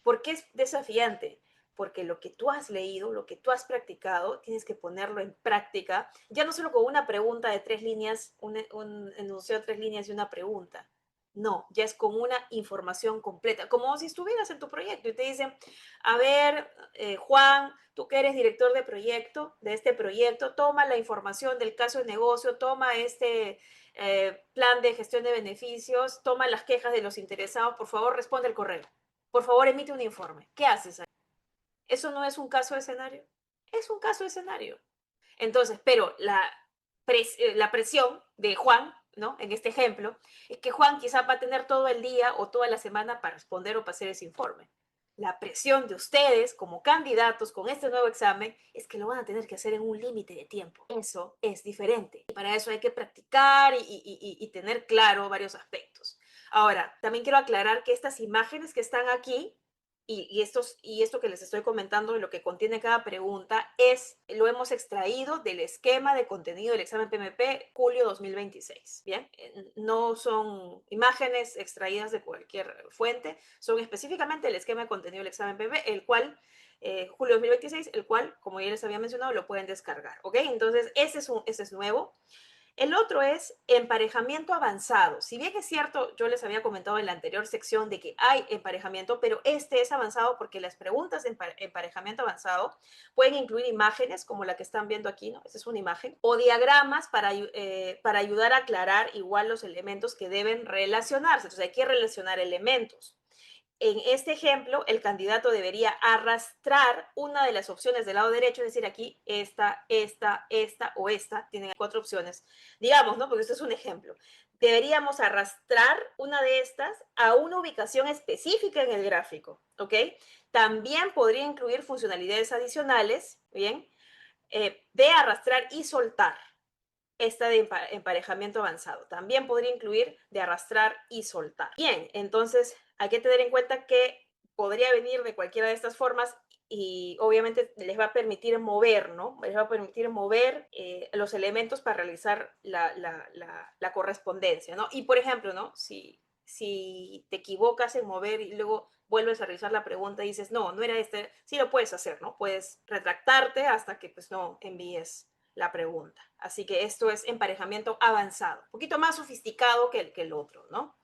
¿Por qué es desafiante? Porque lo que tú has leído, lo que tú has practicado, tienes que ponerlo en práctica, ya no solo con una pregunta de 3 líneas, un enunciado de 3 líneas y una pregunta. No, ya es con una información completa, como si estuvieras en tu proyecto y te dicen, a ver, Juan, tú que eres director de proyecto, de este proyecto, toma la información del caso de negocio, toma este plan de gestión de beneficios, toma las quejas de los interesados, por favor, responde el correo. Por favor, emite un informe. ¿Qué haces ahí? ¿Eso no es un caso de escenario? Es un caso de escenario. Entonces, pero la presión de Juan, ¿no? En este ejemplo, es que Juan quizá va a tener todo el día o toda la semana para responder o para hacer ese informe. La presión de ustedes como candidatos con este nuevo examen es que lo van a tener que hacer en un límite de tiempo. Eso es diferente. Y para eso hay que practicar y tener claro varios aspectos. Ahora, también quiero aclarar que estas imágenes que están aquí y esto que les estoy comentando, lo que contiene cada pregunta, lo hemos extraído del esquema de contenido del examen PMP julio 2026. Bien, no son imágenes extraídas de cualquier fuente, son específicamente el esquema de contenido del examen PMP, el cual, julio 2026, el cual, como ya les había mencionado, lo pueden descargar. ¿Ok? Entonces, ese es nuevo. El otro es emparejamiento avanzado. Si bien es cierto, yo les había comentado en la anterior sección de que hay emparejamiento, pero este es avanzado porque las preguntas de emparejamiento avanzado pueden incluir imágenes como la que están viendo aquí, ¿no? Esta es una imagen, o diagramas para ayudar a aclarar igual los elementos que deben relacionarse. Entonces hay que relacionar elementos. En este ejemplo, el candidato debería arrastrar una de las opciones del lado derecho, es decir, aquí esta o esta, tienen 4 opciones, digamos, ¿no? Porque esto es un ejemplo. Deberíamos arrastrar una de estas a una ubicación específica en el gráfico, ¿ok? También podría incluir funcionalidades adicionales, ¿bien? De arrastrar y soltar esta de emparejamiento avanzado. También podría incluir de arrastrar y soltar. Bien, entonces hay que tener en cuenta que podría venir de cualquiera de estas formas y obviamente les va a permitir mover, ¿no? Les va a permitir mover los elementos para realizar la correspondencia, ¿no? Y por ejemplo, ¿no? Si te equivocas en mover y luego vuelves a realizar la pregunta y dices, no, no era este, sí lo puedes hacer, ¿no? Puedes retractarte hasta que pues no envíes la pregunta. Así que esto es emparejamiento avanzado, un poquito más sofisticado que el otro, ¿no?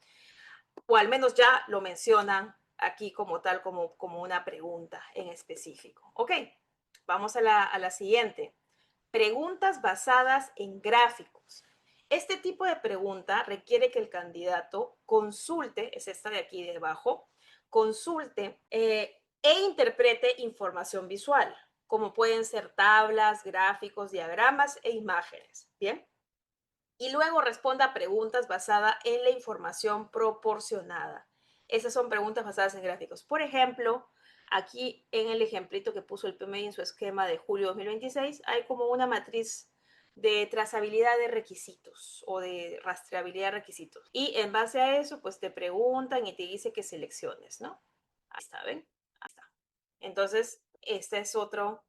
O al menos ya lo mencionan aquí como tal, como una pregunta en específico. Ok, vamos a la siguiente. Preguntas basadas en gráficos. Este tipo de pregunta requiere que el candidato consulte, es esta de aquí debajo, consulte e interprete información visual, como pueden ser tablas, gráficos, diagramas e imágenes. Bien. Y luego responda a preguntas basadas en la información proporcionada. Esas son preguntas basadas en gráficos. Por ejemplo, aquí en el ejemplito que puso el PMI en su esquema de julio 2026, hay como una matriz de trazabilidad de requisitos o de rastreabilidad de requisitos. Y en base a eso, pues te preguntan y te dice que selecciones, ¿no? Ahí está, ¿ven? Ahí está. Entonces, este es otro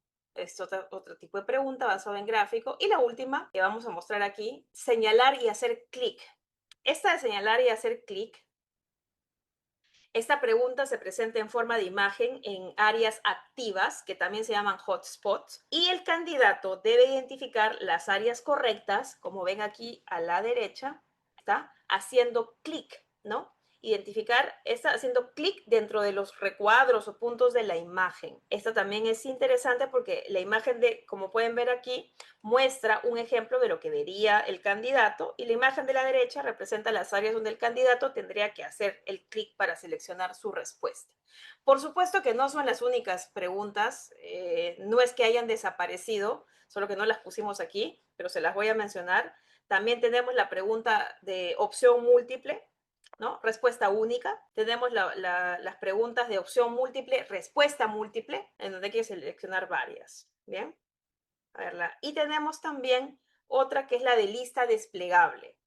tipo de pregunta basado en gráfico. Y la última que vamos a mostrar aquí, señalar y hacer clic. Esta de señalar y hacer clic, esta pregunta se presenta en forma de imagen en áreas activas, que también se llaman hotspots, y el candidato debe identificar las áreas correctas, como ven aquí a la derecha, ¿está? Haciendo clic, ¿no? Identificar, está haciendo clic dentro de los recuadros o puntos de la imagen. Esta también es interesante porque la imagen de, como pueden ver aquí, muestra un ejemplo de lo que vería el candidato y la imagen de la derecha representa las áreas donde el candidato tendría que hacer el clic para seleccionar su respuesta. Por supuesto que no son las únicas preguntas, no es que hayan desaparecido, solo que no las pusimos aquí, pero se las voy a mencionar. También tenemos la pregunta de opción múltiple, ¿no? Respuesta única. Tenemos las preguntas de opción múltiple, respuesta múltiple, en donde hay que seleccionar varias. Bien. A verla. Y tenemos también otra que es la de lista desplegable.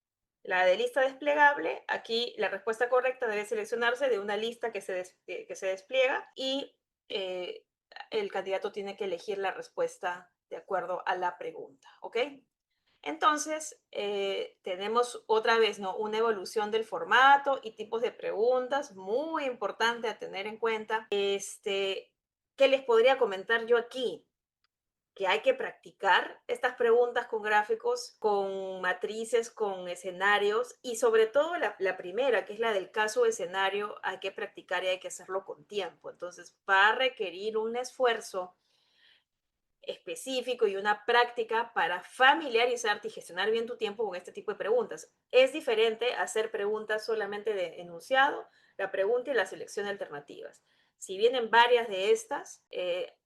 La de lista desplegable, aquí la respuesta correcta debe seleccionarse de una lista que se despliega y el candidato tiene que elegir la respuesta de acuerdo a la pregunta, ¿ok? Entonces, tenemos otra vez, ¿no? Una evolución del formato y tipos de preguntas, muy importante a tener en cuenta. ¿Qué les podría comentar yo aquí? Que hay que practicar estas preguntas con gráficos, con matrices, con escenarios y sobre todo la primera, que es la del caso escenario, hay que practicar y hay que hacerlo con tiempo. Entonces va a requerir un esfuerzo específico y una práctica para familiarizarte y gestionar bien tu tiempo con este tipo de preguntas. Es diferente hacer preguntas solamente de enunciado, la pregunta y la selección de alternativas. Si vienen varias de estas,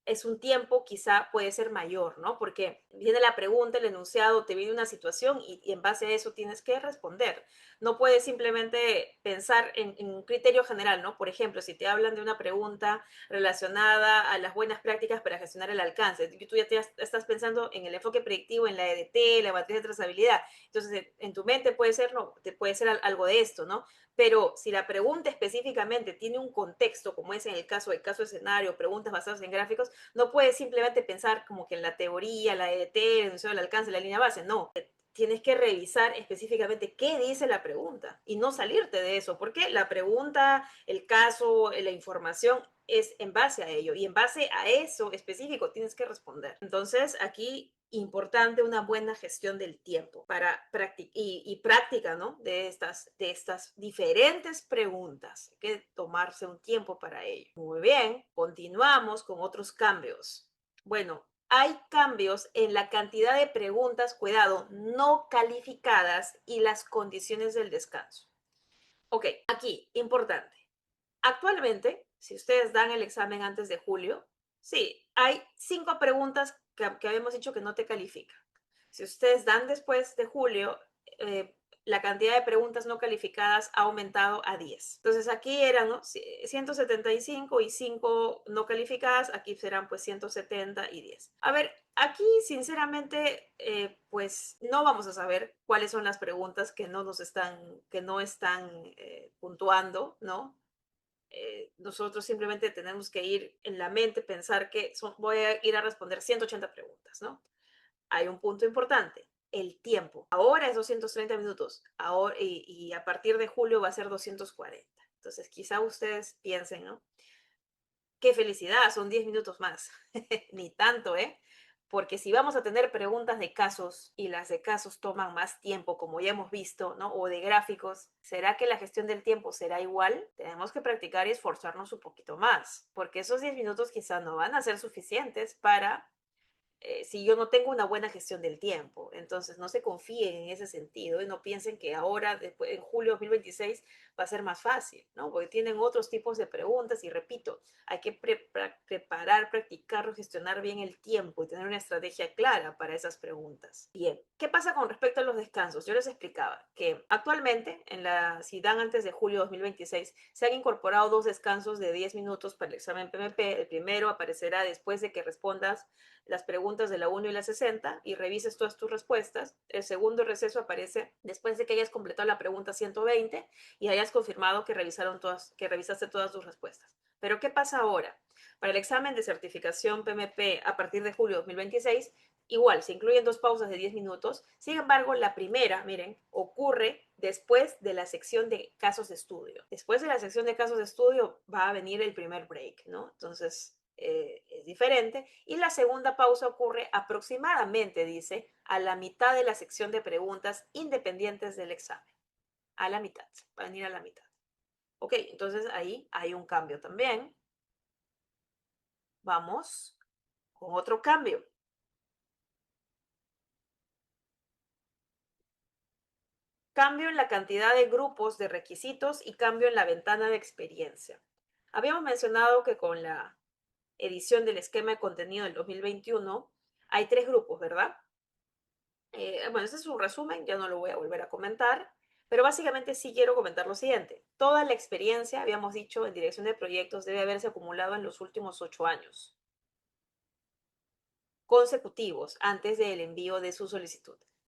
es un tiempo quizá puede ser mayor, ¿no? Porque viene la pregunta, el enunciado, te viene una situación y en base a eso tienes que responder. No puedes simplemente pensar en un criterio general, ¿no? Por ejemplo, si te hablan de una pregunta relacionada a las buenas prácticas para gestionar el alcance. Tú ya estás pensando en el enfoque predictivo, en la EDT, la matriz de trazabilidad. Entonces, en tu mente puede ser, no, puede ser algo de esto, ¿no? Pero si la pregunta específicamente tiene un contexto, como es en el caso del caso escenario, preguntas basadas en gráficos, no puedes simplemente pensar como que en la teoría, la EDT, el enunciado del alcance, la línea base. No, tienes que revisar específicamente qué dice la pregunta y no salirte de eso, porque la pregunta, el caso, la información es en base a ello y en base a eso específico tienes que responder. Entonces, aquí importante una buena gestión del tiempo para y práctica, ¿no? De estas diferentes preguntas. Hay que tomarse un tiempo para ello. Muy bien, continuamos con otros cambios. Bueno, hay cambios en la cantidad de preguntas, cuidado, no calificadas y las condiciones del descanso. Ok, aquí, importante. Actualmente, si ustedes dan el examen antes de julio, sí, hay 5 preguntas que habíamos dicho que no te califican. Si ustedes dan después de julio, la cantidad de preguntas no calificadas ha aumentado a 10. Entonces aquí eran, ¿no? 175 y 5 no calificadas, aquí serán pues 170 y 10. A ver, aquí sinceramente pues no vamos a saber cuáles son las preguntas que no están puntuando, ¿no? Nosotros simplemente tenemos que ir en la mente, pensar que voy a ir a responder 180 preguntas, ¿no? Hay un punto importante, el tiempo. Ahora es 230 minutos ahora, y a partir de julio va a ser 240. Entonces, quizá ustedes piensen, ¿no? Qué felicidad, son 10 minutos más. Ni tanto, ¿eh? Porque si vamos a tener preguntas de casos y las de casos toman más tiempo, como ya hemos visto, ¿no? O de gráficos, ¿será que la gestión del tiempo será igual? Tenemos que practicar y esforzarnos un poquito más, porque esos 10 minutos quizá no van a ser suficientes para si yo no tengo una buena gestión del tiempo. Entonces, no se confíen en ese sentido y no piensen que ahora, después, en julio de 2026, va a ser más fácil, ¿no? Porque tienen otros tipos de preguntas y repito, hay que preparar, practicar, gestionar bien el tiempo y tener una estrategia clara para esas preguntas. Bien, ¿qué pasa con respecto a los descansos? Yo les explicaba que actualmente, si dan antes de julio de 2026, se han incorporado 2 descansos de 10 minutos para el examen PMP. El primero aparecerá después de que respondas las preguntas de la 1 y la 60 y revises todas tus respuestas. El segundo receso aparece después de que hayas completado la pregunta 120 y hayas confirmado que revisaste todas tus respuestas. Pero ¿qué pasa ahora? Para el examen de certificación PMP a partir de julio de 2026, igual, se incluyen 2 pausas de 10 minutos. Sin embargo, la primera, miren, ocurre después de la sección de casos de estudio. Después de la sección de casos de estudio va a venir el primer break, ¿no? Entonces, es diferente. Y la segunda pausa ocurre aproximadamente, dice, a la mitad de la sección de preguntas independientes del examen. A la mitad, va a venir a la mitad. Ok, entonces ahí hay un cambio también. Vamos con otro cambio. Cambio en la cantidad de grupos de requisitos y cambio en la ventana de experiencia. Habíamos mencionado que con la edición del esquema de contenido del 2021 hay 3 grupos, ¿verdad? Bueno, ese es un resumen, ya no lo voy a volver a comentar, pero básicamente sí quiero comentar lo siguiente. Toda la experiencia, habíamos dicho, en dirección de proyectos debe haberse acumulado en los últimos 8 años consecutivos antes del envío de su solicitud.